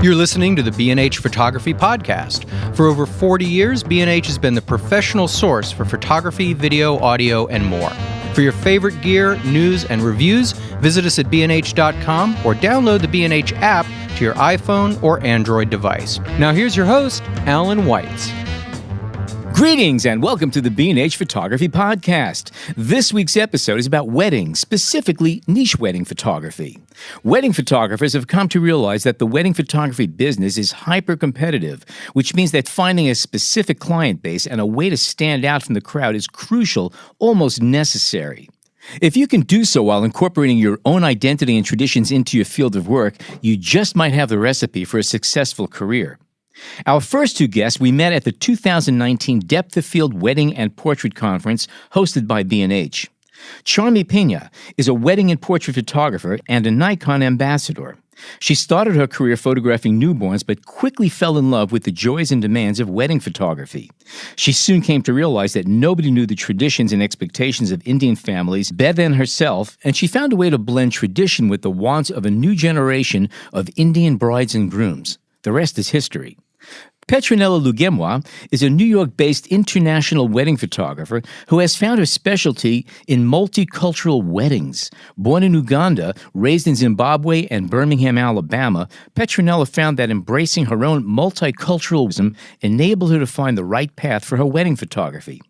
You're listening to the B&H Photography Podcast. For over 40 years, B&H has been the professional source for photography, video, audio, and more. For your favorite gear, news, and reviews, visit us at bnh.com or download the B&H app to your iPhone or Android device. Now here's your host, Alan Weitz. Greetings and welcome to the B&H Photography Podcast. This week's episode is about weddings, specifically niche wedding photography. Wedding photographers have come to realize that the wedding photography business is hyper-competitive, which means that finding a specific client base and a way to stand out from the crowd is crucial, almost necessary. If you can do so while incorporating your own identity and traditions into your field of work, you just might have the recipe for a successful career. Our first two guests we met at the 2019 Depth of Field Wedding and Portrait Conference hosted by B&H. Charmi Peña is a wedding and portrait photographer and a Nikon ambassador. She started her career photographing newborns but quickly fell in love with the joys and demands of wedding photography. She soon came to realize that nobody knew the traditions and expectations of Indian families better than herself, and she found a way to blend tradition with the wants of a new generation of Indian brides and grooms. The rest is history. Petronella Lugemwa is a New York-based international wedding photographer who has found her specialty in multicultural weddings. Born in Uganda, raised in Zimbabwe and Birmingham, Alabama, Petronella found that embracing her own multiculturalism enabled her to find the right path for her wedding photography.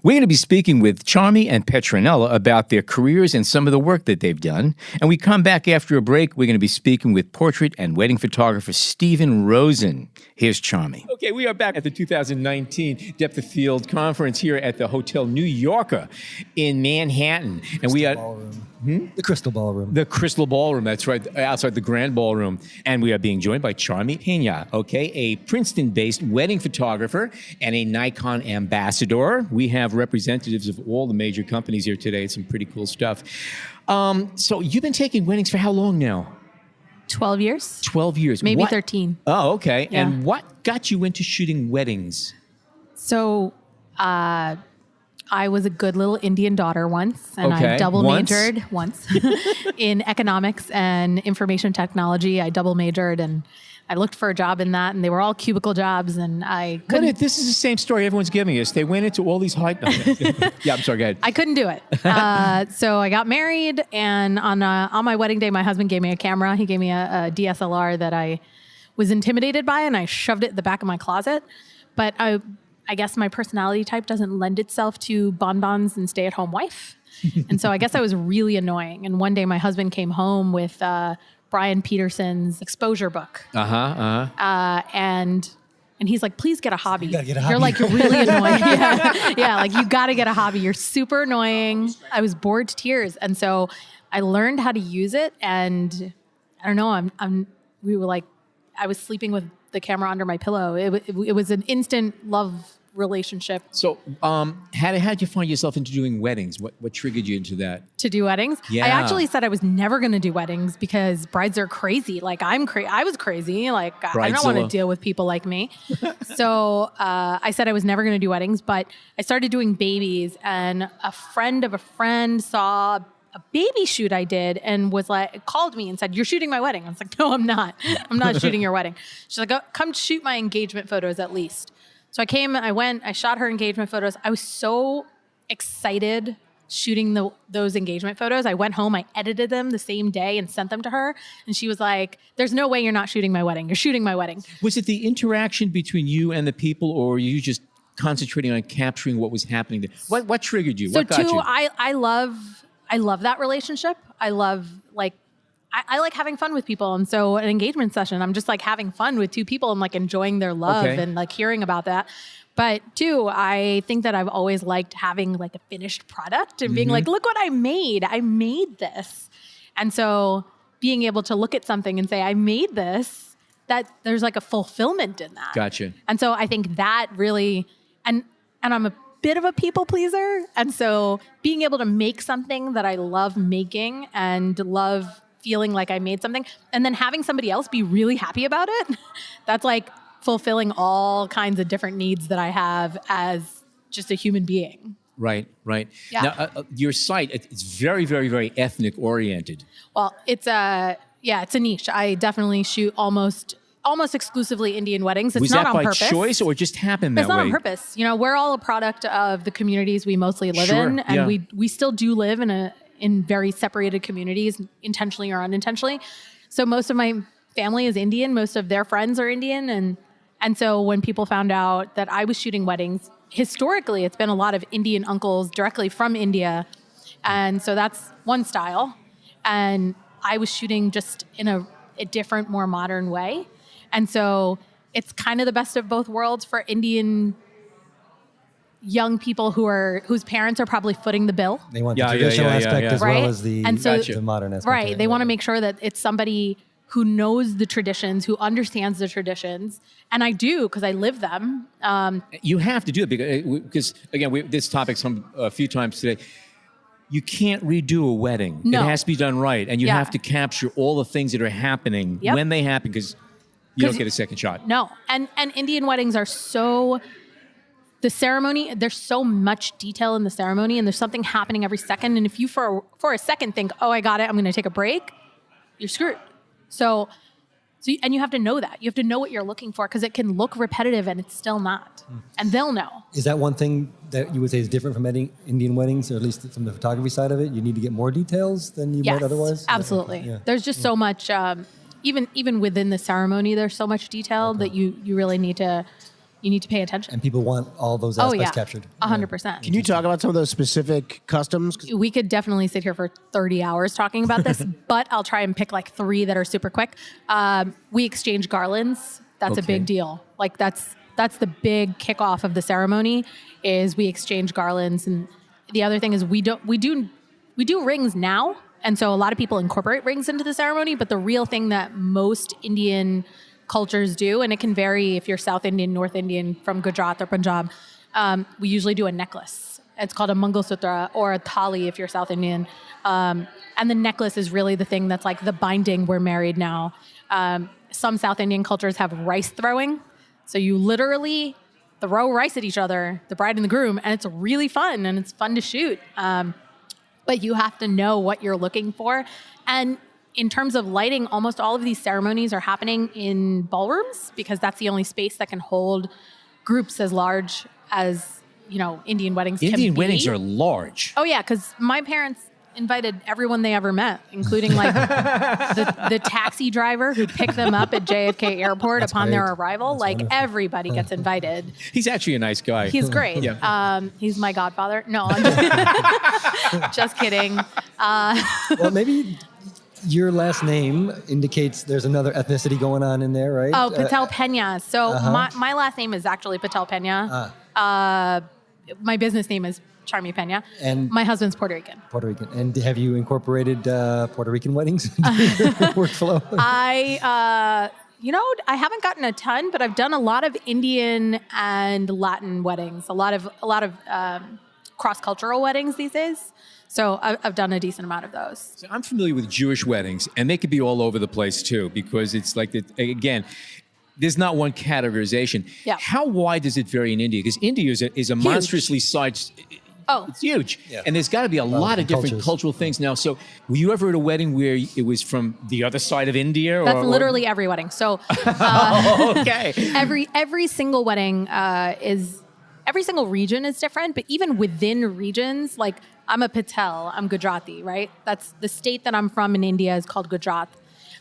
We're going to be speaking with Charmi and Petronella about their careers and some of the work that they've done. And we come back after a break, we're going to be speaking with portrait and wedding photographer Stephen Rosen. Here's Charmi. Okay, we are back at the 2019 Depth of Field Conference here at the Hotel New Yorker in Manhattan. And we are... Ballroom. The Crystal Ballroom. The Crystal Ballroom, that's right, outside the Grand Ballroom. And we are being joined by Charmi Peña, okay, a Princeton-based wedding photographer and a Nikon ambassador. We have representatives of all the major companies here today. It's some pretty cool stuff. So you've been taking weddings for how long now? 12 years. 12 years. Maybe 13. Oh, okay. Yeah. And what got you into shooting weddings? So I was a good little Indian daughter once, and Okay. I double Once? majored once in economics and information technology. I double majored, and I looked for a job in that, and they were all cubicle jobs, and I couldn't. This is the same story everyone's giving us. They went into all these high... Yeah, I'm sorry, go ahead. I couldn't do it. So I got married, and on my wedding day, my husband gave me a camera. He gave me a DSLR that I was intimidated by, and I shoved it in the back of my closet. But I guess my personality type doesn't lend itself to bonbons and stay-at-home wife. And so I guess I was really annoying. And one day my husband came home with Brian Peterson's exposure book. And he's like, please get a hobby. You gotta get a hobby. You're like, you're really annoying. Yeah, like you got to get a hobby. You're super annoying. I was bored to tears. And so I learned how to use it. And I don't know, we were like, I was sleeping with the camera under my pillow. It was an instant love relationship. So how did you find yourself into doing weddings? What triggered you into that? To do weddings? Yeah. I actually said I was never going to do weddings because brides are crazy. Like I was crazy. Like I don't want to deal with people like me. So I said I was never going to do weddings, but I started doing babies, and a friend of a friend saw a baby shoot I did and was like, called me and said, "You're shooting my wedding." I was like, "No, I'm not. I'm not shooting your wedding." She's like, "Oh, come shoot my engagement photos at least." So I went, I shot her engagement photos. I was so excited shooting those engagement photos. I went home, I edited them the same day and sent them to her. And she was like, "There's no way you're not shooting my wedding. You're shooting my wedding." Was it the interaction between you and the people, or were you just concentrating on capturing what was happening there? What triggered you? So what got you? I love that relationship. I love I like having fun with people. And so an engagement session, I'm just like having fun with two people and like enjoying their love and like hearing about that. But two, I think that I've always liked having like a finished product and being like, look what I made. I made this. And so being able to look at something and say, I made this, that there's like a fulfillment in that. Gotcha. And so I think that really, and I'm a bit of a people pleaser. And so being able to make something that I love making and love feeling like I made something, and then having somebody else be really happy about it, that's like fulfilling all kinds of different needs that I have as just a human being. Right. Yeah. Now, your site, it's very, very, very ethnic oriented. Well, it's a niche. I definitely shoot almost almost exclusively Indian weddings. It's Was not that on by purpose. choice or it just happened that It's not way? on purpose. We're all a product of the communities we mostly live Sure, in, and yeah. we still do live in very separated communities, intentionally or unintentionally. So most of my family is Indian. Most of their friends are Indian, and so when people found out that I was shooting weddings, historically it's been a lot of Indian uncles directly from India, and so that's one style. And I was shooting just in a different, more modern way. And so it's kind of the best of both worlds for Indian young people whose parents are probably footing the bill. They want the traditional aspect as Right? well as the, And so- the modern aspect. Right. They want to make sure that it's somebody who knows the traditions, who understands the traditions. And I do, because I live them. You have to do it because again, this topic's come a few times today. You can't redo a wedding. No. It has to be done right. And you Yeah. have to capture all the things that are happening Yep. when they happen because you don't get a second shot. No. And Indian weddings are the ceremony, there's so much detail in the ceremony, and there's something happening every second. And if you for a second think, oh, I got it, I'm going to take a break, you're screwed. So and you have to know that. You have to know what you're looking for, because it can look repetitive and it's still not. And they'll know. Is that one thing that you would say is different from Indian weddings, or at least from the photography side of it? You need to get more details than you might otherwise? Absolutely. Yeah. There's just so much, even within the ceremony, there's so much detail that you really need to pay attention. And people want all those Oh, aspects yeah. captured. 100%. Can you talk about some of those specific customs? 'Cause We could definitely sit here for 30 hours talking about this, but I'll try and pick like 3 that are super quick. We exchange garlands. That's a big deal. Like that's the big kickoff of the ceremony is we exchange garlands. And the other thing is we do rings now. And so a lot of people incorporate rings into the ceremony, but the real thing that most Indian cultures do, and it can vary if you're South Indian, North Indian, from Gujarat or Punjab, we usually do a necklace. It's called a Mangalsutra, or a thali if you're South Indian. And the necklace is really the thing that's like the binding, we're married now. Some South Indian cultures have rice throwing. So you literally throw rice at each other, the bride and the groom, and it's really fun, and it's fun to shoot. But you have to know what you're looking for. And in terms of lighting, almost all of these ceremonies are happening in ballrooms, because that's the only space that can hold groups as large as, Indian weddings can be. Indian weddings are large. Oh, yeah, because my parents invited everyone they ever met, including like the taxi driver who picked them up at JFK Airport upon their arrival. Everybody gets invited. He's actually a nice guy. He's great. Yeah. He's my godfather. No, I'm just kidding. Well, maybe your last name indicates there's another ethnicity going on in there, right? Oh, Patel Peña. So my last name is actually Patel Peña. My business name is Charmi Peña. And my husband's Puerto Rican. Puerto Rican. And have you incorporated Puerto Rican weddings into your workflow? I haven't gotten a ton, but I've done a lot of Indian and Latin weddings. A lot of cross-cultural weddings these days. So I've done a decent amount of those. So I'm familiar with Jewish weddings, and they could be all over the place too, because it's like, again, there's not one categorization. Yeah. How wide does it vary in India? Because India is a monstrously sized. Oh, it's huge. Yeah. And there's got to be a lot of different cultures. cultural things now. So were you ever at a wedding where it was from the other side of India? That's literally every wedding. So okay. every single wedding every single region is different, but even within regions, like I'm a Patel, I'm Gujarati, right? That's the state that I'm from in India is called Gujarat.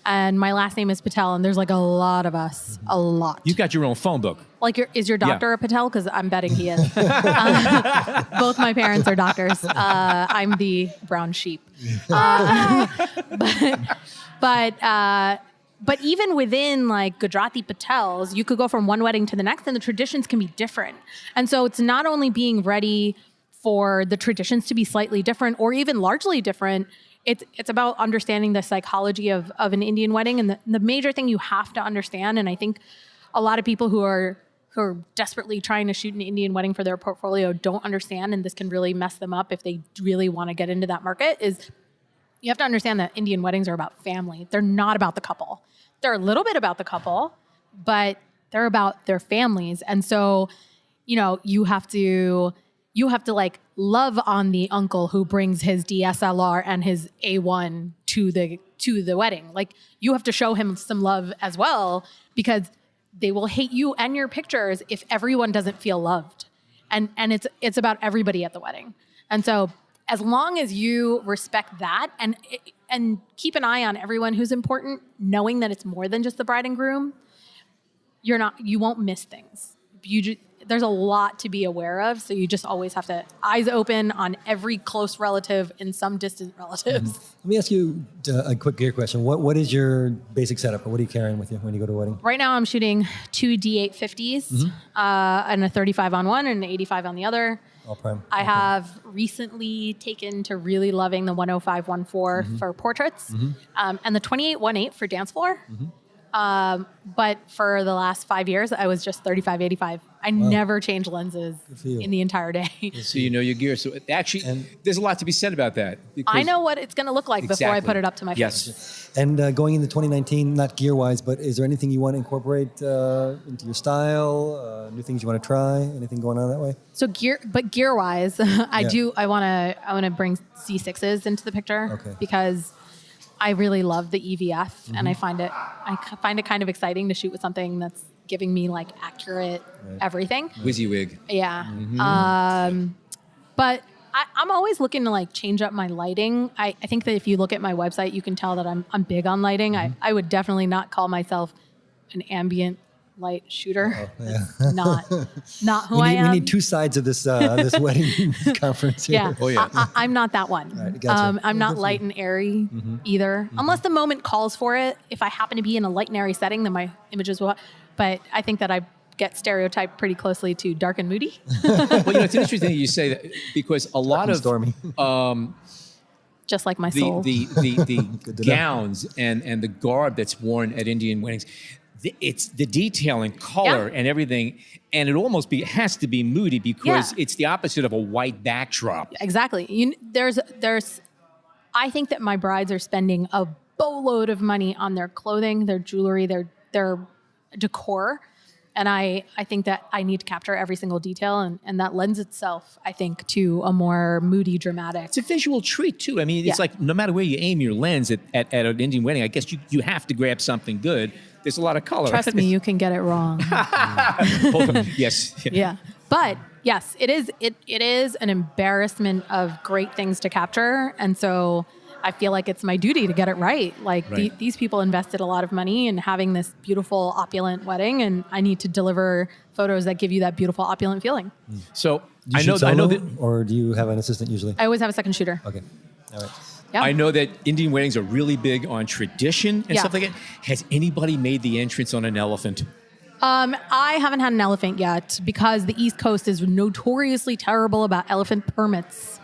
And my last name is Patel, and there's like a lot of us, a lot. You got your own phone book. Like, is your doctor a Patel? Because I'm betting he is. Both my parents are doctors. I'm the brown sheep. But even within like Gujarati Patels, you could go from one wedding to the next, and the traditions can be different. And so it's not only being ready for the traditions to be slightly different or even largely different. It's about understanding the psychology of an Indian wedding. And the major thing you have to understand, and I think a lot of people who are desperately trying to shoot an Indian wedding for their portfolio don't understand, and this can really mess them up if they really want to get into that market, is you have to understand that Indian weddings are about family. They're not about the couple. They're a little bit about the couple, but they're about their families. And so, you have to like love on the uncle who brings his DSLR and his A1 to the wedding. Like, you have to show him some love as well, because they will hate you and your pictures if everyone doesn't feel loved. And it's about everybody at the wedding. And so as long as you respect that and keep an eye on everyone who's important, knowing that it's more than just the bride and groom, you won't miss things. There's a lot to be aware of, so you just always have to eyes open on every close relative and some distant relatives. Let me ask you a quick gear question. What is your basic setup, or what are you carrying with you when you go to a wedding? Right now I'm shooting 2 D850s and a 35 on one and an 85 on the other. All prime. I have recently taken to really loving the 105-14 for portraits and the 28-18 for dance floor. But for the last 5 years, I was just 35-85. I never changed lenses in the entire day. So you know your gear. So actually, there's a lot to be said about that. I know what it's going to look like before I put it up to my face. And going into 2019, not gear-wise, but is there anything you want to incorporate into your style? New things you want to try? Anything going on that way? So gear-wise, I want to bring C6s into the picture because I really love the EVF, and I find it kind of exciting to shoot with something that's giving me like accurate everything. WYSIWYG. Yeah. But I'm always looking to like change up my lighting. I think that if you look at my website, you can tell that I'm big on lighting. I would definitely not call myself an ambient light shooter. Not who I am. We need two sides of this this wedding conference here. Yeah. Oh, yeah. I'm not that one. Right, gotcha. I'm not light and airy either, unless the moment calls for it. If I happen to be in a light and airy setting, then my images will. But I think that I get stereotyped pretty closely to dark and moody. Well, it's interesting that you say that, because a lot of stormy. Just like my soul. The gowns and the garb that's worn at Indian weddings, it's the detail and color and everything, and it has to be moody because it's the opposite of a white backdrop. Exactly. I think that my brides are spending a boatload of money on their clothing, their jewelry, their decor. And I think that I need to capture every single detail, and that lends itself, I think, to a more moody, dramatic. It's a visual treat, too. I mean, it's like no matter where you aim your lens at an Indian wedding, I guess you have to grab something good. There's a lot of color. Trust me, you can get it wrong. Yes. Yeah. But yes, it is an embarrassment of great things to capture. And so I feel like it's my duty to get it right. Like these people invested a lot of money in having this beautiful, opulent wedding, and I need to deliver photos that give you that beautiful, opulent feeling. So I know that. Or do you have an assistant usually? I always have a second shooter. Okay. All right. Yeah. I know that Indian weddings are really big on tradition and stuff like that. Has anybody made the entrance on an elephant? I haven't had an elephant yet because the East Coast is notoriously terrible about elephant permits.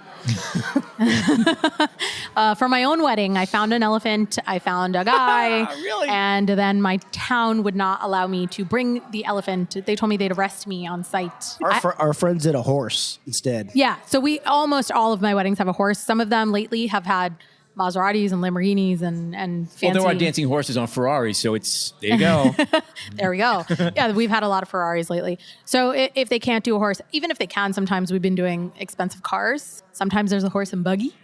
For my own wedding, I found an elephant. I found a guy. Really? And then my town would not allow me to bring the elephant. They told me they'd arrest me on site. Our friends did a horse instead. Yeah. So almost all of my weddings have a horse. Some of them lately have had Maseratis and Lamborghinis and fancy. Well, there are dancing horses on Ferraris, so there you go. There we go. Yeah, we've had a lot of Ferraris lately. So if they can't do a horse, even if they can, sometimes we've been doing expensive cars. Sometimes there's a horse and buggy.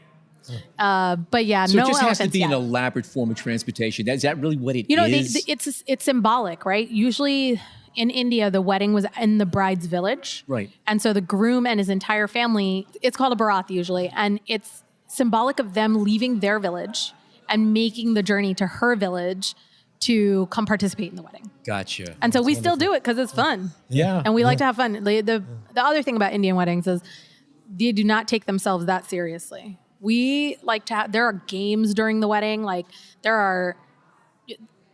But yeah, so no it just has to be yet. an elaborate form of transportation. Is that really what it is? It's symbolic, right? Usually in India, the wedding was in the bride's village. Right. And so the groom and his entire family, it's called a barat usually, and it's symbolic of them leaving their village and making the journey to her village to come participate in the wedding. Gotcha. And so we still do it because it's fun. Yeah. And we like to have fun. The other thing about Indian weddings is they do not take themselves that seriously. We like to have, there are games during the wedding. Like there are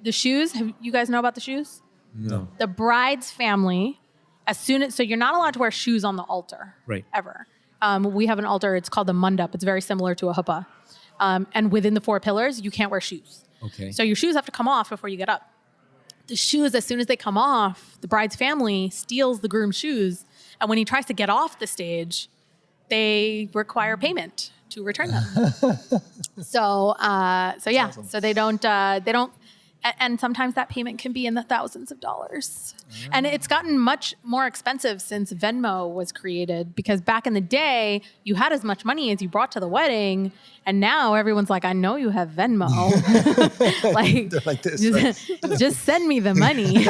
the shoes. You guys know about the shoes? No. The bride's family, so you're not allowed to wear shoes on the altar. Right. Ever. We have an altar. It's called the mandap. It's very similar to a huppah. And within the 4 pillars, you can't wear shoes. Okay. So your shoes have to come off before you get up. The shoes, as soon as they come off, the bride's family steals the groom's shoes. And when he tries to get off the stage, they require payment to return them. So yeah. Awesome. So they don't And sometimes that payment can be in the thousands of dollars. And it's gotten much more expensive since Venmo was created, because back in the day, you had as much money as you brought to the wedding. And now everyone's like, I know you have Venmo. Like, They're like this, just send me the money.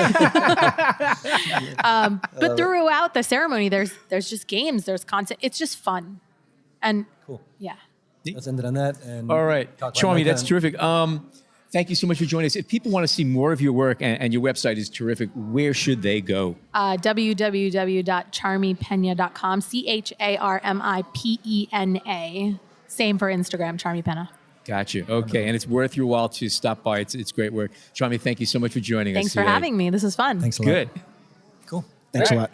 But throughout the ceremony, there's just games, there's content. It's just fun. And Cool. yeah. Let's end it on that. And All right. talk about Charmi, my that's time. terrific. Thank you so much for joining us. If people want to see more of your work, and your website is terrific, where should they go? www.charmipeña.com, CharmiPena. Same for Instagram, Charmi Peña. Gotcha. Okay. And it's worth your while to stop by. It's great work. Charmi, thank you so much for joining us Thanks for today. having me. This is fun. Thanks a lot. Good. Cool. Thanks a lot.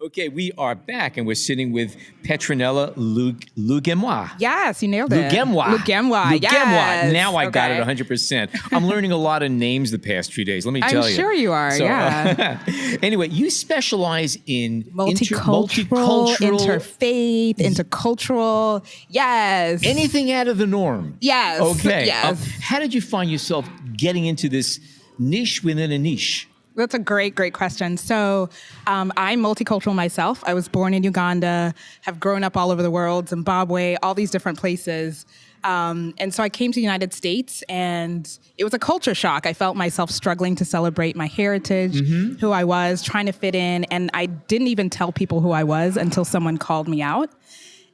Okay, we are back, and we're sitting with Petronella Lugemwa. Yes, you nailed it. Lugemwa, yes. Now I got it Okay. 100%. I'm learning a lot of names the past few days, let me tell you. I'm sure you are, yeah. Anyway, you specialize in Multicultural, interfaith, intercultural. Yes. anything out of the norm. Yes. Okay. Yes. How did you find yourself getting into this niche within a niche? That's a great question. So I'm multicultural myself. I was born in Uganda, have grown up all over the world, Zimbabwe, all these different places. And so I came to the United States, and it was a culture shock. I felt myself struggling to celebrate my heritage, who I was, trying to fit in. And I didn't even tell people who I was until someone called me out.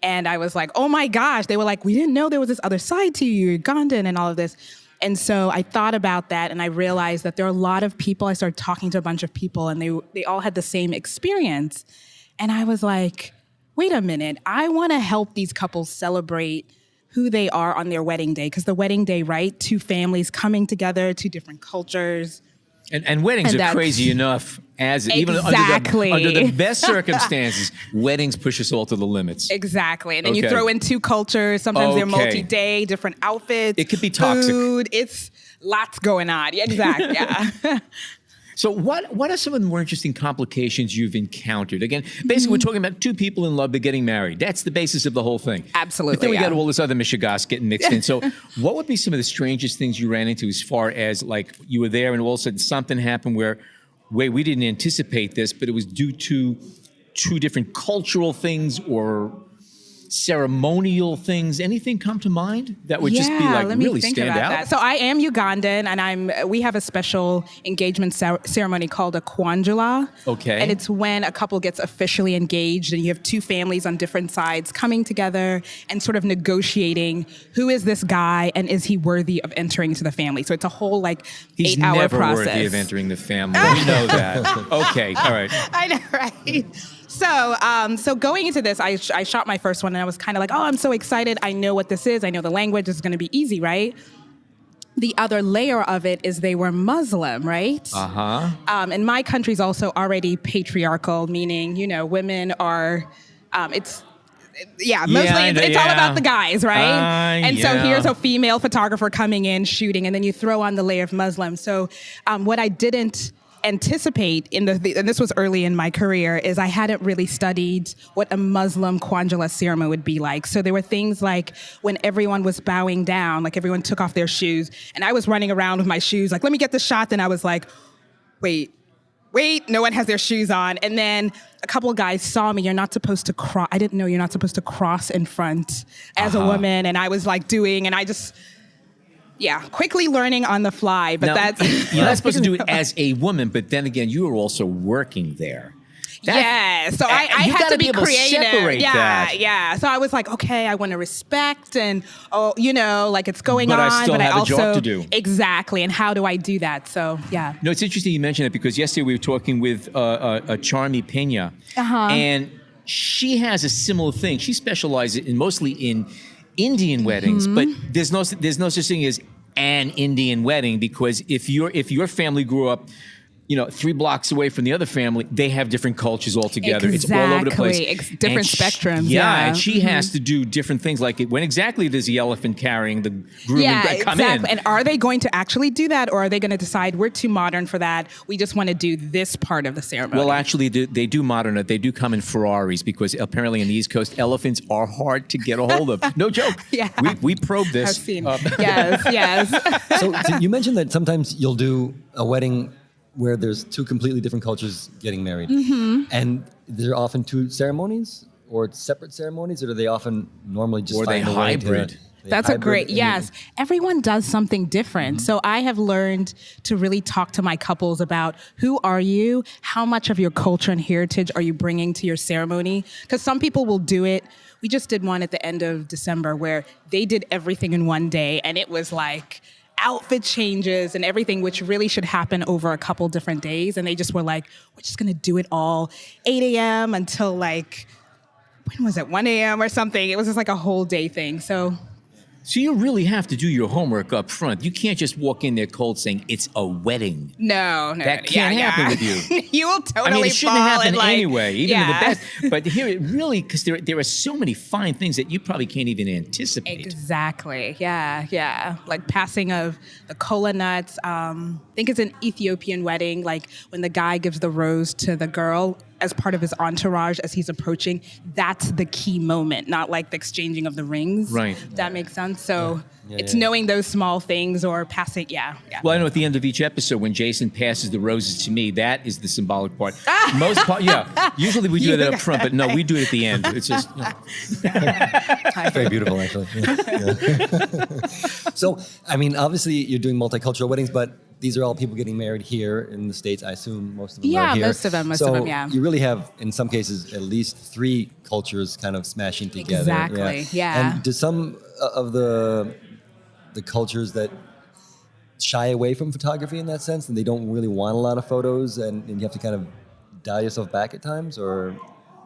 And I was like, oh my gosh. They were like, we didn't know there was this other side to you, you're Ugandan and all of this. And so I thought about that, and I realized that there are a lot of people. I started talking to a bunch of people, and they all had the same experience. And I was like, wait a minute, I want to help these couples celebrate who they are on their wedding day. Because the wedding day, right? Two families coming together, two different cultures. And weddings And are that's- crazy enough as even Exactly. under the best circumstances, weddings push us all to the limits. Exactly. And then you Okay. throw in two cultures. Sometimes they're Okay. multi-day, different outfits. It could be toxic. Food. It's lots going on. Yeah, exactly. Yeah. So what are some of the more interesting complications you've encountered? Again, basically, we're talking about two people in love but getting married. That's the basis of the whole thing. Absolutely, But then we yeah. got all this other mishigas getting mixed in. So what would be some of the strangest things you ran into as far as, like, you were there and all of a sudden something happened where, wait, we didn't anticipate this, but it was due to two different cultural things or ceremonial things? Anything come to mind that would just be like let me really think stand about out? that. So I am Ugandan, and we have a special engagement ceremony called a kwanjula. Okay. And it's when a couple gets officially engaged, and you have two families on different sides coming together and sort of negotiating who is this guy and is he worthy of entering into the family. So it's a whole He's 8-hour never process. worthy of entering the family. We know that. Okay, all right. I know, right? So going into this, I shot my first one, and I was kind of like, oh, I'm so excited. I know what this is. I know the language. This is going to be easy, right? The other layer of it is they were Muslim, right? Uh-huh. And my country's also already patriarchal, meaning, women are, mostly it's all about the guys, right? And so here's a female photographer coming in, shooting, and then you throw on the layer of Muslim. So what I didn't anticipate and this was early in my career, is I hadn't really studied what a Muslim kwanjula ceremony would be like. So there were things like when everyone was bowing down, like everyone took off their shoes, and I was running around with my shoes, like, let me get the shot. Then I was like, wait, no one has their shoes on. And then a couple of guys saw me. You're not supposed to cross. I didn't know you're not supposed to cross in front as a woman. And I was quickly learning on the fly, but Now, that's... You're not supposed to do it as a woman, but then again, you were also working there. So I you had gotta to be be able to creative. separate that. So I was like, okay, I want to respect and, it's going But on. I still but have I a also, job to do. Exactly. And how do I do that? So, yeah. No, it's interesting you mentioned it because yesterday we were talking with Charmi Peña, and she has a similar thing. She specializes mostly in Indian weddings, but there's no such thing as an Indian wedding, because if your family grew up 3 blocks away from the other family, they have different cultures altogether. Exactly. It's all over the place. Different spectrums. Yeah. And she has to do different things. Like when exactly does the elephant carrying the groom come in? And are they going to actually do that, or are they going to decide we're too modern for that? We just want to do this part of the ceremony. Well, actually, they do modern it. They do come in Ferraris because apparently in the East Coast, elephants are hard to get a hold of. No joke. Yeah. We probed this. I've seen. Yes. So you mentioned that sometimes you'll do a wedding where there's 2 completely different cultures getting married. And there are often 2 ceremonies or separate ceremonies, or do they often normally just Or they find a way hybrid? That's a great, yes. Everyone does something different. So I have learned to really talk to my couples about who are you? How much of your culture and heritage are you bringing to your ceremony? Because some people will do it. We just did one at the end of December where they did everything in one day, and it was like outfit changes and everything, which really should happen over a couple different days. And they just were like, we're just going to do it all 8 a.m. until like, when was it, 1 a.m. or something. It was just like a whole day thing. So you really have to do your homework up front. You can't just walk in there cold saying it's a wedding. No. That can't happen with you. You will totally it shouldn't fall happen and, like, anyway, even in the best. But here it really, because there are so many fine things that you probably can't even anticipate. Exactly. Yeah. Like passing of the kola nuts. I think it's an Ethiopian wedding. Like when the guy gives the rose to the girl as part of his entourage as he's approaching, that's the key moment, not like the exchanging of the rings. Right. That makes sense. So it's knowing those small things or passing. Yeah. Well, I know at the end of each episode, when Jason passes the roses to me, that is the symbolic part. Usually we do it up front, but no, we do it at the end. It's just. Very beautiful, actually. So, obviously you're doing multicultural weddings, but these are all people getting married here in the States. I assume most of them are here. Most of them, yeah. You really have, in some cases, at least 3 cultures kind of smashing together. Exactly, yeah. And do some of the cultures that shy away from photography in that sense, and they don't really want a lot of photos, and you have to kind of dial yourself back at times, or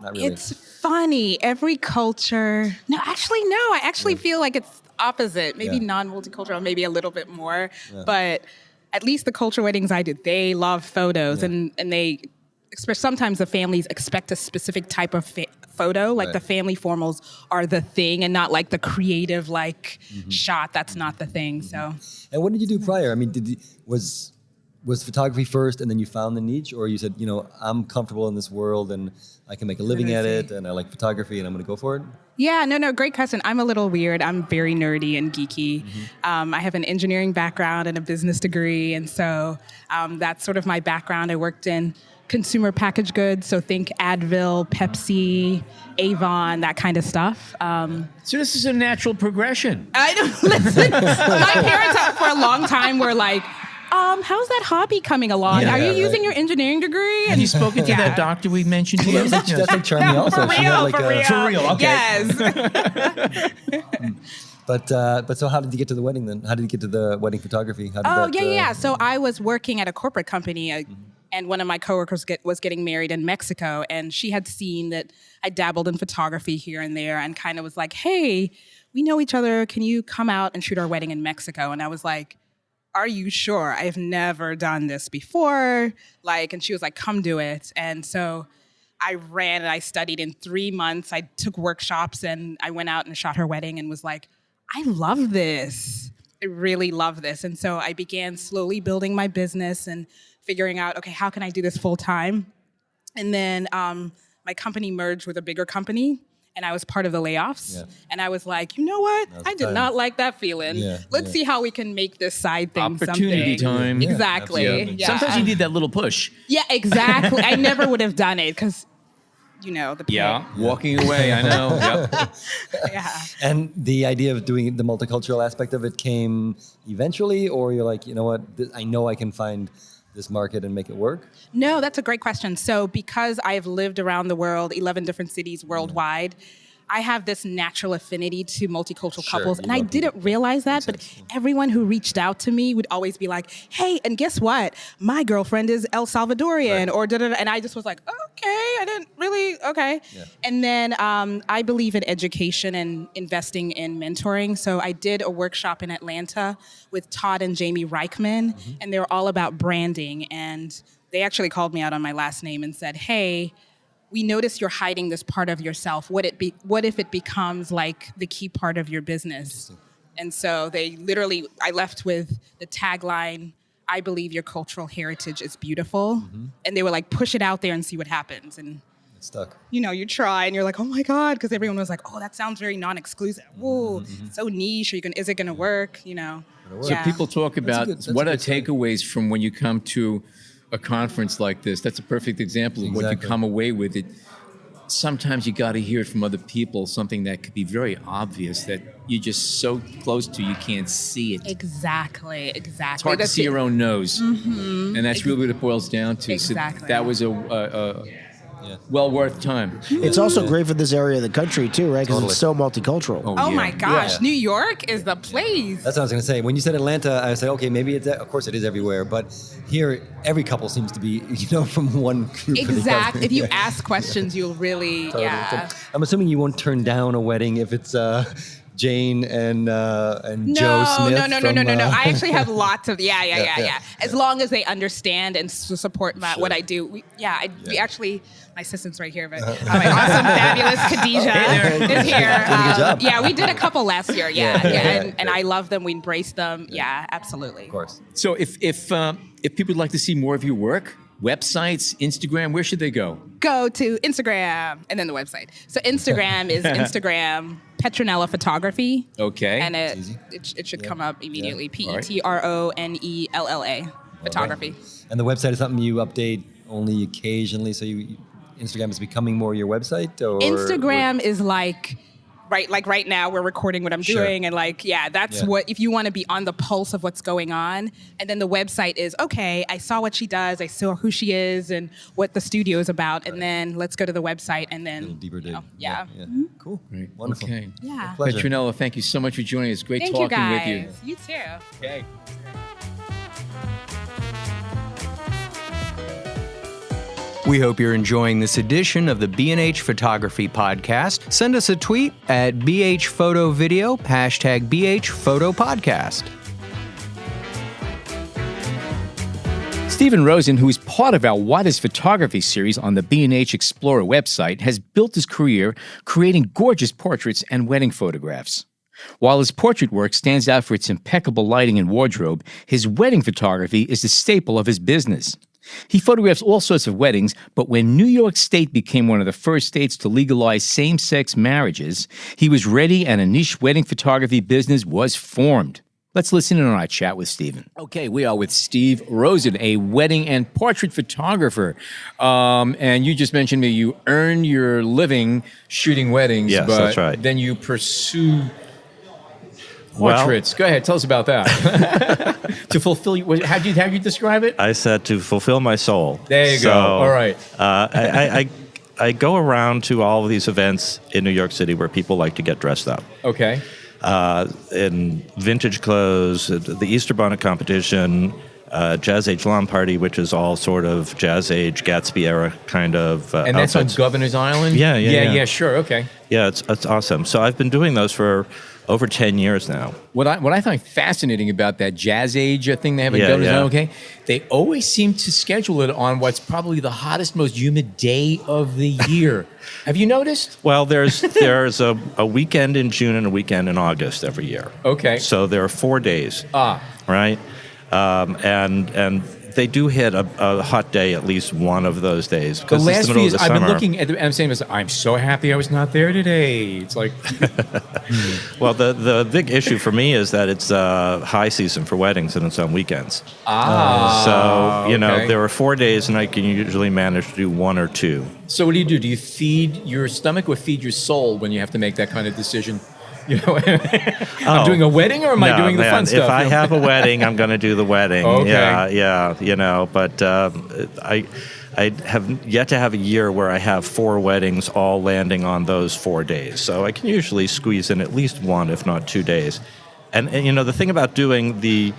not really? It's funny. Every culture... No. I actually feel like it's opposite. Maybe non-multicultural, maybe a little bit more. Yeah. But at least the culture weddings I did, they love photos, and they... Sometimes the families expect a specific type of photo, like the family formals are the thing, and not like the creative shot. That's not the thing. So. And what did you do prior? Was photography first, and then you found the niche, or you said, I'm comfortable in this world, and I can make a living at it, and I like photography, and I'm going to go for it? Yeah, no, great question. I'm a little weird. I'm very nerdy and geeky. I have an engineering background and a business degree, and so that's sort of my background. I worked in consumer packaged goods, so think Advil, Pepsi, Avon, that kind of stuff. So this is a natural progression. I don't listen. My parents for a long time were like, how's that hobby coming along? Are you using your engineering degree? Have you spoken to that doctor we mentioned to you? That's like Charmi also. For real, okay. Yes. But so how did you get to the wedding then? How did you get to the wedding photography? So I was working at a corporate company, and one of my coworkers was getting married in Mexico, and she had seen that I dabbled in photography here and there, and kind of was like, hey, we know each other. Can you come out and shoot our wedding in Mexico? And I was like, are you sure? I've never done this before. And she was like, come do it. And so I ran and I studied in 3 months. I took workshops and I went out and shot her wedding and was like, I love this. I really love this. And so I began slowly building my business and figuring out, okay, how can I do this full time? And then my company merged with a bigger company, and I was part of the layoffs. Yeah. And I was like, you know what? I did not like that feeling. Yeah. Let's see how we can make this side thing Opportunity something. time. Exactly. Yeah. Sometimes you need that little push. Yeah, exactly. I never would have done it because, the pay. Yeah, walking away, I know. Yep. Yeah. And the idea of doing the multicultural aspect of it came eventually, or you're like, you know what? I know I can find this market and make it work? No, that's a great question. So because I've lived around the world, 11 different cities worldwide, I have this natural affinity to multicultural couples. And I didn't realize that, but everyone who reached out to me would always be like, hey, and guess what? My girlfriend is El Salvadorian or da-da-da. And I just was like, okay, I didn't really, okay. Yeah. And then I believe in education and investing in mentoring. So I did a workshop in Atlanta with Todd and Jamie Reichman, and they were all about branding and they actually called me out on my last name and said, "Hey, we noticed you're hiding this part of yourself. What if it becomes like the key part of your business?" And so I left with the tagline, "I believe your cultural heritage is beautiful." And they were like, "Push it out there and see what happens." And It's stuck. you try and you're like, "Oh my God," because everyone was like, "Oh, that sounds very non-exclusive. Ooh, so niche. Is it going to work? So people talk about what are takeaways from when you come to a conference like this. That's a perfect example of what you come away with. It. Sometimes you got to hear it from other people, something that could be very obvious that you're just so close to you can't see it. Exactly. It's hard to see your own nose. And that's really what it boils down to. Exactly. So that was a well worth time. It's also great for this area of the country too, right? Because it's so multicultural. Oh my gosh, New York is the place. That's what I was going to say. When you said Atlanta, I said, okay, maybe of course it is everywhere, but here every couple seems to be, from one group. Exactly. If you ask questions, you'll really, Totally. I'm assuming you won't turn down a wedding if it's Jane and Joe Smith. No. I actually have lots of, yeah. As long as they understand and support what I do. We actually, my assistant's right here, but my awesome, fabulous Khadijah is here. Good job. Yeah, we did a couple last year. And I love them. We embrace them. Yeah, absolutely. Of course. So if people would like to see more of your work, websites, Instagram, where should they go? Go to Instagram and then the website. So Instagram is Instagram Petronella Photography. Okay. And it should come up immediately. Petronella Photography. And the website is something you update only occasionally, so Instagram is becoming more your website? Or Instagram is like right now we're recording what I'm doing and that's what, if you want to be on the pulse of what's going on. And then the website is, okay, I saw what she does, I saw who she is and what the studio is about, and then let's go to the website and then, a little deeper dig. Yeah. Cool. Great. Wonderful. Okay. Yeah. Pleasure. Petronella, thank you so much for joining us. Great Thank talking you with guys. you. You too. Okay. We hope you're enjoying this edition of the B&H Photography Podcast. Send us a tweet at BHPhotoVideo, #BHPhotoPodcast. Stephen Rosen, who is part of our What is Photography series on the B&H Explorer website, has built his career creating gorgeous portraits and wedding photographs. While his portrait work stands out for its impeccable lighting and wardrobe, his wedding photography is the staple of his business. He photographs all sorts of weddings, but when New York State became one of the first states to legalize same-sex marriages, he was ready and a niche wedding photography business was formed. Let's listen in on our chat with Stephen. Okay, we are with Steve Rosen, a wedding and portrait photographer. And you just mentioned to me you earn your living shooting weddings, Yes, but that's right. then you pursue portraits. Go ahead, tell us about that. To fulfill, how'd you describe it? I said to fulfill my soul. There you go. All right. I go around to all of these events in New York City where people like to get dressed up. Okay. In vintage clothes, the Easter bonnet competition, Jazz Age Lawn Party, which is all sort of Jazz Age, Gatsby era kind of And that's outfits. on Governor's Island? Yeah, sure, okay. Yeah, it's awesome. So I've been doing those for over 10 years now. What I find fascinating about that Jazz Age thing they have at Governor's yeah. Island, they always seem to schedule it on what's probably the hottest, most humid day of the year. Have you noticed? Well, there's a weekend in June and a weekend in August every year. Okay. So there are 4 days. Right? And they do hit a hot day at least one of those days. The Because last it's the few middle years, of the I've been summer. looking at I'm saying this, I'm so happy I was not there today. It's like... Well, the big issue for me is that it's high season for weddings and it's on weekends. So, okay. there are 4 days and I can usually manage to do 1 or 2. So what do? Do you feed your stomach or feed your soul when you have to make that kind of decision? I'm doing a wedding, or am I doing the fun stuff? If I have a wedding, I'm going to do the wedding. Okay. Yeah. But I have yet to have a year where I have 4 weddings all landing on those 4 days. So I can usually squeeze in at least 1, if not 2 days. And the thing about doing the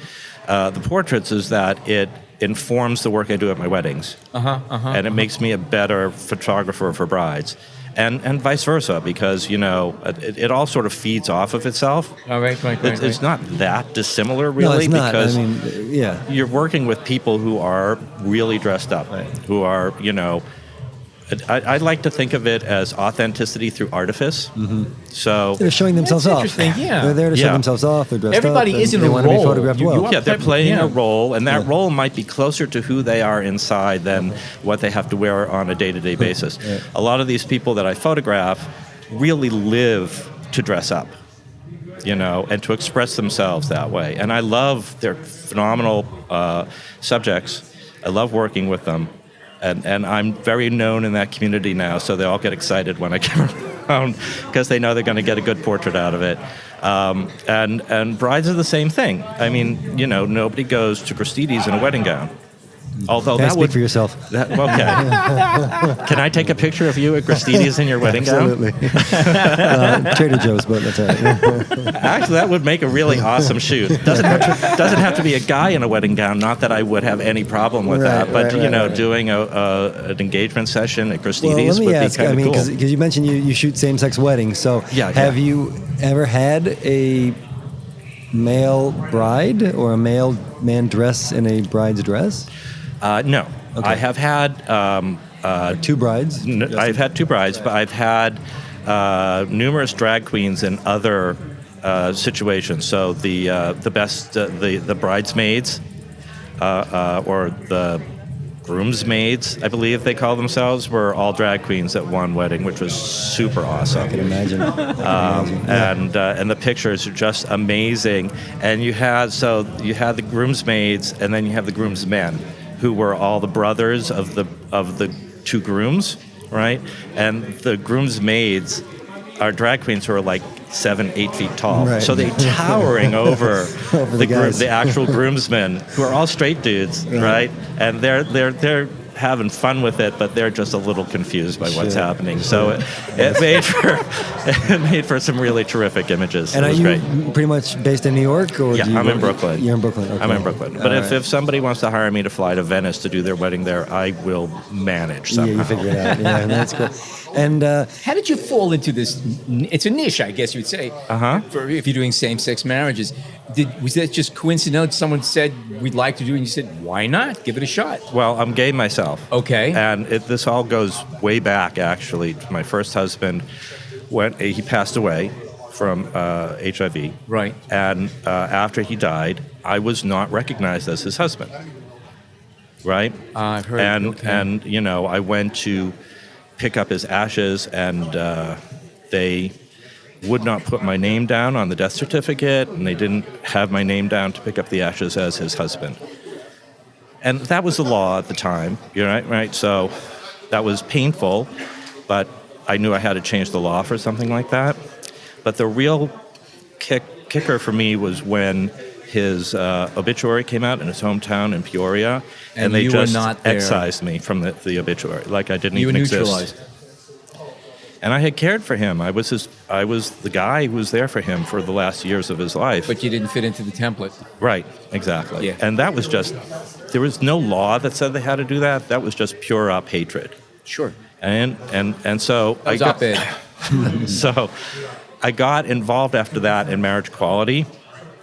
portraits is that it informs the work I do at my weddings. And it makes me a better photographer for brides. and vice versa, because it all sort of feeds off of itself. Oh, right. It's not that dissimilar, really, No, it's not. because I mean, yeah. you're working with people who are really dressed up, Right. who are, I like to think of it as authenticity through artifice. Mm-hmm. So They're showing themselves off. interesting, yeah. They're there to show Yeah. themselves off. They're dressed Everybody up. and is in they a want to be role. photographed You well. are- yeah, they're playing Yeah. a role, and that role might be closer to who they are inside than what they have to wear on a day-to-day basis. A lot of these people that I photograph really live to dress up, and to express themselves that way. And I love their phenomenal subjects. I love working with them. And I'm very known in that community now, so they all get excited when I come around because they know they're going to get a good portrait out of it. And brides are the same thing. I mean, nobody goes to Christie's in a wedding gown. Although Can't that speak would for yourself. okay. Can I take a picture of you at Christie's in your wedding gown? Absolutely. Trader Joe's, but that's all right. Actually, that would make a really awesome shoot. Doesn't have to be a guy in a wedding gown. Not that I would have any problem with that, but right. doing an engagement session at Christie's Well, let me would ask. be kind of cool. Because you mentioned you shoot same-sex weddings. So have you ever had a male bride or a male man dress in a bride's dress? No. Okay. I have had Two brides. I've had two brides, but I've had numerous drag queens in other situations. So the best the bridesmaids or the groomsmaids, I believe they call themselves, were all drag queens at one wedding, which was super awesome. I can imagine. And the pictures are just amazing. And you had the groomsmaids, and then you have the groomsmen, who were all the brothers of the two grooms, right? And the groomsmaids are drag queens who are like 7-8 feet tall. Right. So they're towering over the guys. the actual groomsmen, who are all straight dudes, right? And they're having fun with it, but they're just a little confused by what's happening. So it made for some really terrific images. And it are was you great. pretty much based in New York? Or Yeah, do you I'm in Brooklyn. You're in Brooklyn. Okay. I'm in Brooklyn. But if somebody wants to hire me to fly to Venice to do their wedding there, I will manage somehow. Yeah, you figure it out. Yeah, that's cool. And How did you fall into this? It's a niche, I guess you'd say. For if you're doing same-sex marriages, was that just coincidental? Someone said we'd like to do it, and you said, "Why not? Give it a shot." Well, I'm gay myself. Okay. And this all goes way back, actually. My first husband, he passed away from HIV. Right. And after he died, I was not recognized as his husband. Right? I've heard. And I went to pick up his ashes, and they would not put my name down on the death certificate, and they didn't have my name down to pick up the ashes as his husband. And that was the law at the time, right? So that was painful, but I knew I had to change the law for something like that. But the real kicker for me was when his obituary came out in his hometown in Peoria, and they you were just not there. excised me from the obituary, like I didn't You were even exist. neutralized. And I had cared for him. I was the guy who was there for him for the last years of his life. But you didn't fit into the template. Right, exactly. Yeah. And that was just, there was no law that said they had to do that. That was just pure up hatred. Sure. And so That was op-ed. So I got involved after that in marriage equality,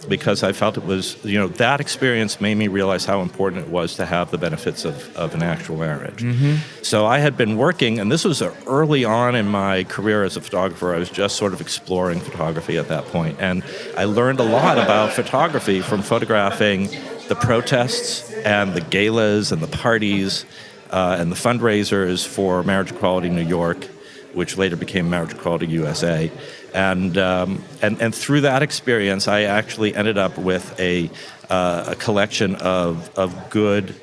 because I felt it was, that experience made me realize how important it was to have the benefits of an actual marriage. Mm-hmm. So I had been working, and this was early on in my career as a photographer. I was just sort of exploring photography at that point. And I learned a lot about photography from photographing the protests and the galas and the parties and the fundraisers for Marriage Equality New York, which later became Marriage Equality USA. And through that experience, I actually ended up with a collection of good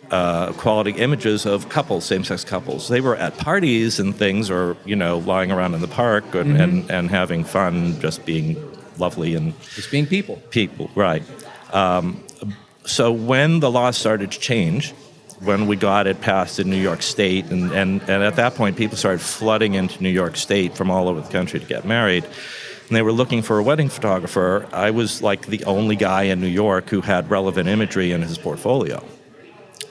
quality images of couples, same-sex couples. They were at parties and things, or lying around in the park and having fun, just being lovely and Just being people. people. Right. So when the law started to change, when we got it passed in New York State, and at that point people started flooding into New York State from all over the country to get married, and they were looking for a wedding photographer, I was like the only guy in New York who had relevant imagery in his portfolio.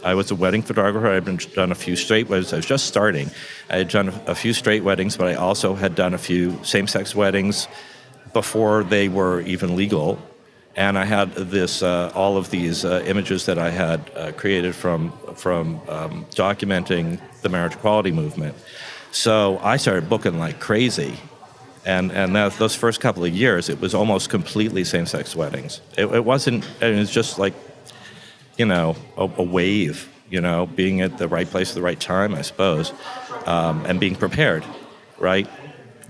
I was a wedding photographer. I had done a few straight weddings. I was just starting. I had done a few straight weddings, but I also had done a few same-sex weddings before they were even legal. And I had all of these images that I had created from documenting the marriage equality movement. So I started booking like crazy. And those first couple of years, it was almost completely same-sex weddings. It wasn't, it was just like, a wave, being at the right place at the right time, I suppose, and being prepared, right?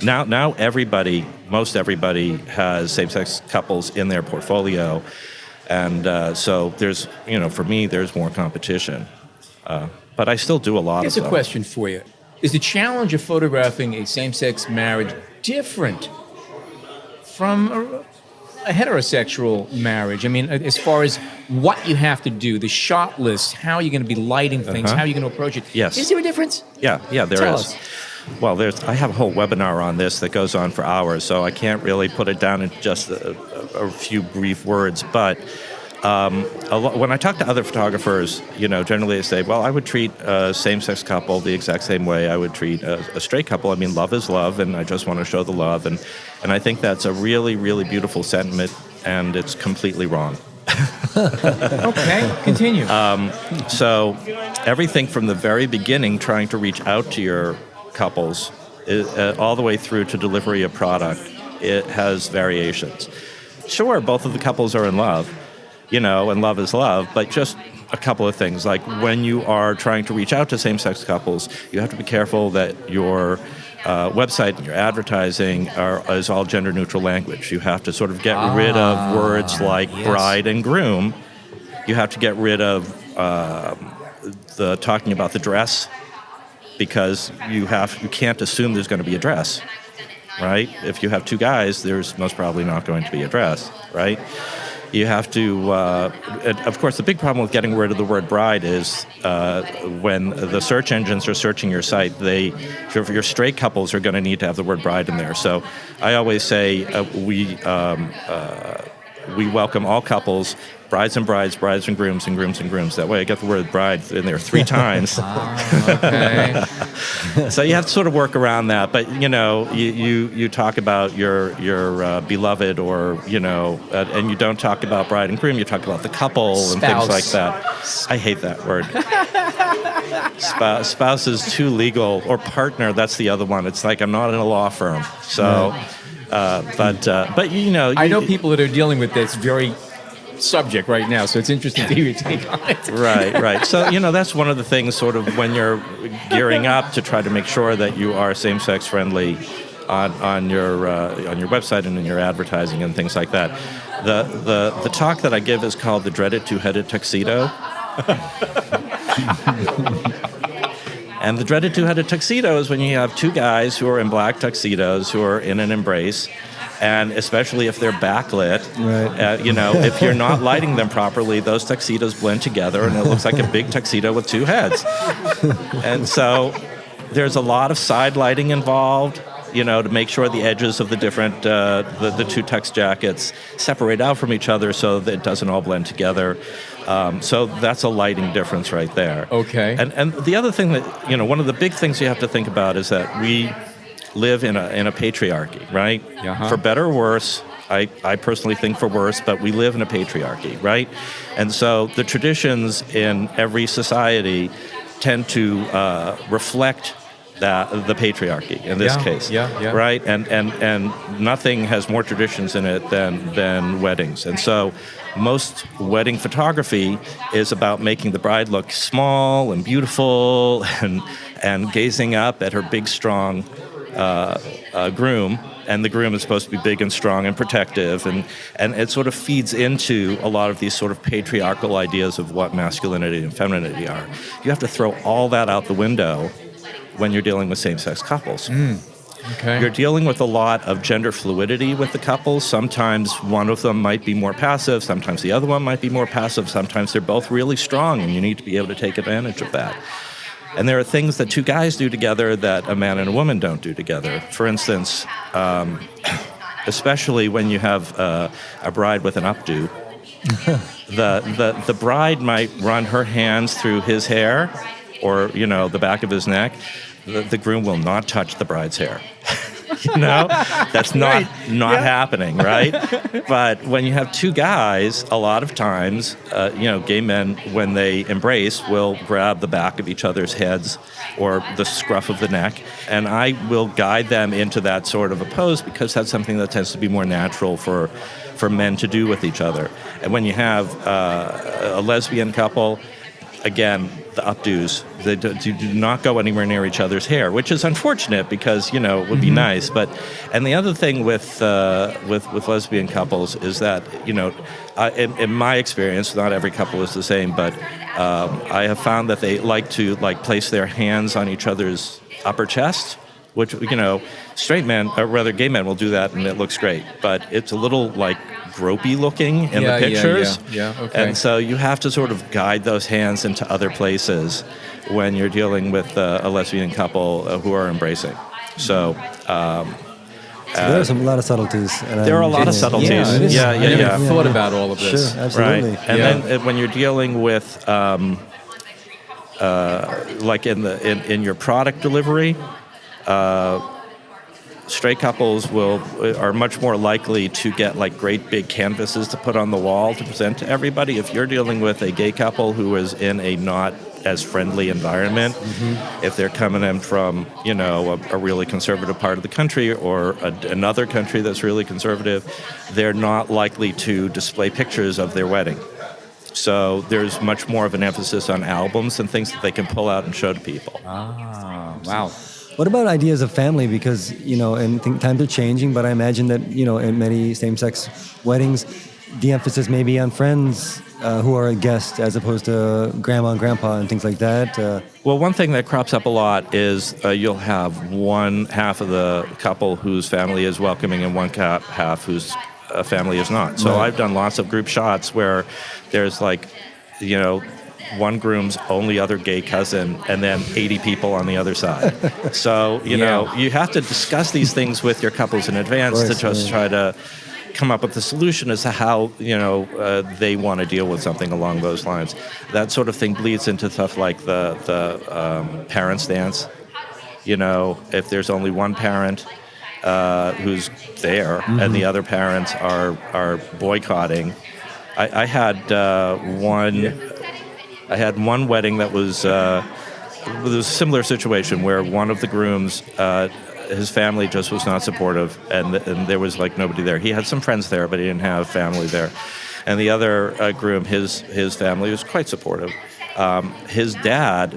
Now most everybody has same-sex couples in their portfolio, and so there's, for me, there's more competition. But I still do a lot Here's of them. a question for you. Is the challenge of photographing a same-sex marriage different from a heterosexual marriage? I mean, as far as what you have to do, the shot list, how you're going to be lighting things, how you're going to approach it. Yes. Is there a difference? Yeah, there Tell is. us. Well, I have a whole webinar on this that goes on for hours, so I can't really put it down in just a few brief words. But when I talk to other photographers, generally they say, well, I would treat a same-sex couple the exact same way I would treat a straight couple. I mean, love is love, and I just want to show the love. And I think that's a really, really beautiful sentiment, and it's completely wrong. Okay, continue. So everything from the very beginning, trying to reach out to your couples, all the way through to delivery of product, it has variations. Sure, both of the couples are in love, and love is love, but just a couple of things. Like when you are trying to reach out to same-sex couples, you have to be careful that your website and your advertising is all gender-neutral language. You have to sort of get rid of words like bride and groom. You have to get rid of the talking about the dress, because you can't assume there's going to be a dress, right? If you have two guys, there's most probably not going to be a dress, right? You have to, of course, the big problem with getting rid of the word bride is when the search engines are searching your site, your straight couples are going to need to have the word bride in there. So I always say we welcome all couples, brides and brides, brides and grooms, and grooms and grooms. That way I get the word bride in there 3 times. Okay. So you have to sort of work around that. But, you talk about your beloved, or, and you don't talk about bride and groom. You talk about the couple and things like that. I hate that word. Spouse is too legal. Or partner, that's the other one. It's like I'm not in a law firm. So, but I know people that are dealing with this very subject right now, so it's interesting to hear your take on it. Right. So, that's one of the things sort of when you're gearing up to try to make sure that you are same-sex friendly on your website and in your advertising and things like that. The talk that I give is called the dreaded two-headed tuxedo. And the dreaded two-headed tuxedo is when you have two guys who are in black tuxedos who are in an embrace, and especially if they're backlit, right. If you're not lighting them properly, those tuxedos blend together, and it looks like a big tuxedo with two heads. And so there's a lot of side lighting involved, to make sure the edges of the different, the two tux jackets separate out from each other so that it doesn't all blend together. So that's a lighting difference right there. Okay. And the other thing that, one of the big things you have to think about is that we live in a patriarchy, right? Uh-huh. For better or worse. I personally think for worse, but we live in a patriarchy, right? And so the traditions in every society tend to reflect the patriarchy in this case, right? And nothing has more traditions in it than weddings. And so most wedding photography is about making the bride look small and beautiful and gazing up at her big, strong groom. And the groom is supposed to be big and strong and protective, and it sort of feeds into a lot of these sort of patriarchal ideas of what masculinity and femininity are. You have to throw all that out the window when you're dealing with same-sex couples. Okay. You're dealing with a lot of gender fluidity with the couples. Sometimes one of them might be more passive, sometimes the other one might be more passive, sometimes they're both really strong, and you need to be able to take advantage of that. And there are things that two guys do together that a man and a woman don't do together. For instance, especially when you have a bride with an updo, The bride might run her hands through his hair or, the back of his neck. The groom will not touch the bride's hair. That's not happening, right? But when you have two guys, a lot of times, gay men, when they embrace, will grab the back of each other's heads or the scruff of the neck, and I will guide them into that sort of a pose because that's something that tends to be more natural for men to do with each other. And when you have a lesbian couple, again, the updos, they do not go anywhere near each other's hair, which is unfortunate because, it would be nice. And the other thing with lesbian couples is that, in my experience, not every couple is the same, but I have found that they like to place their hands on each other's upper chest, which, straight men, or rather gay men will do that and it looks great, but it's a little gropey looking in the pictures. Yeah, okay. And so you have to sort of guide those hands into other places when you're dealing with a lesbian couple who are embracing. So there are a lot of subtleties. There are a lot of subtleties. I never thought about all of this. Sure, absolutely. Right. And then when you're dealing with in your product delivery, straight couples are much more likely to get great big canvases to put on the wall to present to everybody. If you're dealing with a gay couple who is in a not as friendly environment, if they're coming in from a really conservative part of the country or another country that's really conservative, they're not likely to display pictures of their wedding. So there's much more of an emphasis on albums and things that they can pull out and show to people. Wow. What about ideas of family? Because, times are changing, but I imagine that, in many same-sex weddings, the emphasis may be on friends who are a guest as opposed to grandma and grandpa and things like that. Well, one thing that crops up a lot is you'll have one half of the couple whose family is welcoming and one half whose family is not. So I've done lots of group shots where there's one groom's only other gay cousin, and then 80 people on the other side. So, you have to discuss these things with your couples in advance to just try to come up with a solution as to how, they want to deal with something along those lines. That sort of thing bleeds into stuff like the parents' dance. If there's only one parent who's there and the other parents are boycotting. I had one wedding that was a similar situation where one of the grooms, his family just was not supportive, and there was nobody there. He had some friends there, but he didn't have family there. And the other groom, his family was quite supportive. His dad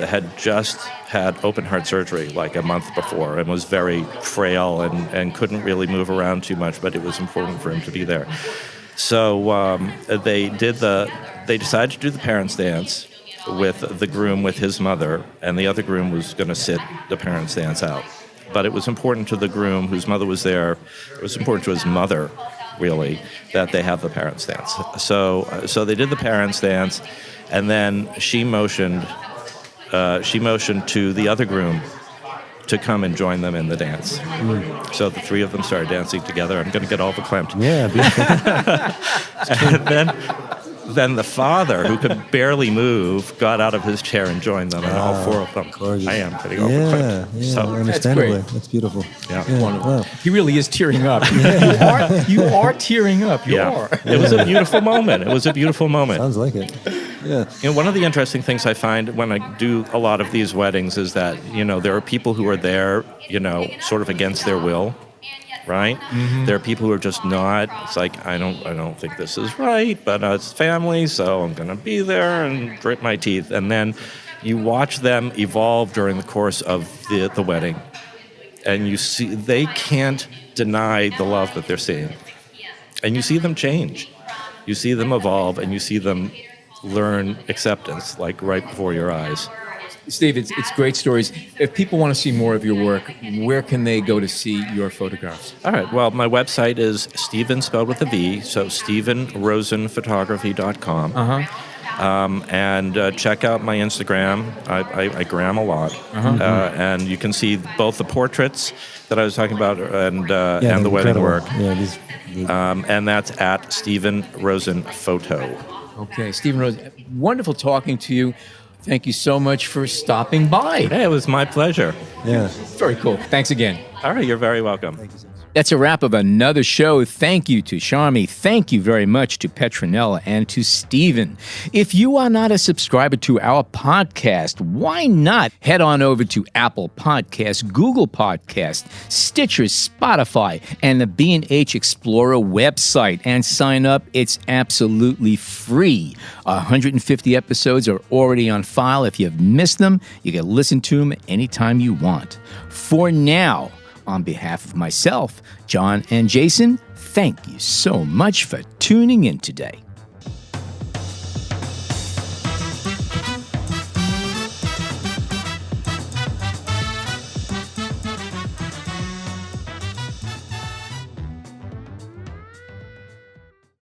had just had open heart surgery a month before and was very frail and couldn't really move around too much, but it was important for him to be there. So they decided to do the parents' dance with the groom with his mother, and the other groom was going to sit the parents' dance out. But it was important to the groom whose mother was there. It was important to his mother, really, that they have the parents' dance. So they did the parents' dance, and then she motioned to the other groom to come and join them in the dance. So the three of them started dancing together. I'm going to get all verklempt. Yeah, beautiful. And then the father, who could barely move, got out of his chair and joined them, and all four of them. Gorgeous. I am getting all verklempt. Yeah, So, understandably. great. That's beautiful. yeah. Wonderful. Wow. He really is tearing up. You are tearing up. You are. It was a beautiful moment. It was a beautiful moment. Sounds like it. Yeah. One of the interesting things I find when I do a lot of these weddings is that, there are people who are there, sort of against their will, right? Mm-hmm. There are people who are just not. It's I don't think this is right, but it's family, so I'm going to be there and grit my teeth. And then you watch them evolve during the course of the wedding, and you see they can't deny the love that they're seeing. And you see them change. You see them evolve, and you see them learn acceptance, right before your eyes. Steve, it's great stories. If people want to see more of your work, where can they go to see your photographs? All right. Well, my website is Steven spelled with a V, so StevenRosenphotography.com. And check out my Instagram. I gram a lot. And you can see both the portraits that I was talking about and the wedding work. Yeah, and that's at Stephen Rosen Photo. Okay, Stephen Rosen, wonderful talking to you. Thank you so much for stopping by. Hey, it was my pleasure. yeah. Very cool. Thanks again. All right, you're very welcome. That's a wrap of another show. Thank you to Charmi. Thank you very much to Petronella and to Stephen. If you are not a subscriber to our podcast, why not head on over to Apple Podcasts, Google Podcasts, Stitcher, Spotify, and the B&H Explorer website and sign up. It's absolutely free. 150 episodes are already on file. If you've missed them, you can listen to them anytime you want. For now, on behalf of myself, John, and Jason, thank you so much for tuning in today.